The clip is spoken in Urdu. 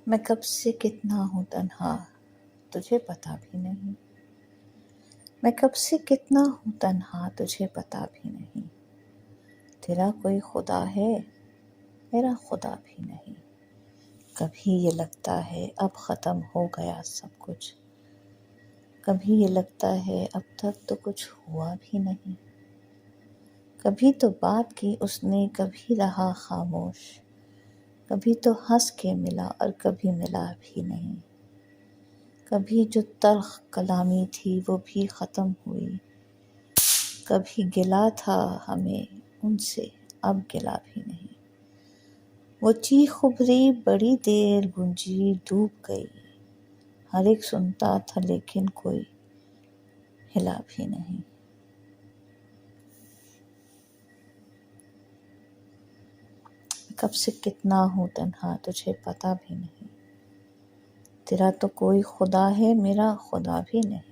میں کب سے کتنا ہوں تنہا تجھے پتا بھی نہیں، میں کب سے کتنا ہوں تنہا تجھے پتا بھی نہیں، تیرا کوئی خدا ہے میرا خدا بھی نہیں، کبھی یہ لگتا ہے اب ختم ہو گیا سب کچھ، کبھی یہ لگتا ہے اب تک تو کچھ ہوا بھی نہیں، کبھی تو بات کی اس نے کبھی رہا خاموش، کبھی تو ہنس کے ملا اور کبھی ملا بھی نہیں، کبھی جو تلخ کلامی تھی وہ بھی ختم ہوئی، کبھی گلا تھا ہمیں ان سے اب گلا بھی نہیں، وہ چیخ ابھری بڑی دیر گونجی ڈوب گئی، ہر ایک سنتا تھا لیکن کوئی ہلا بھی نہیں۔ کب سے کتنا ہوں تنہا تجھے پتا بھی نہیں، تیرا تو کوئی خدا ہے میرا خدا بھی نہیں۔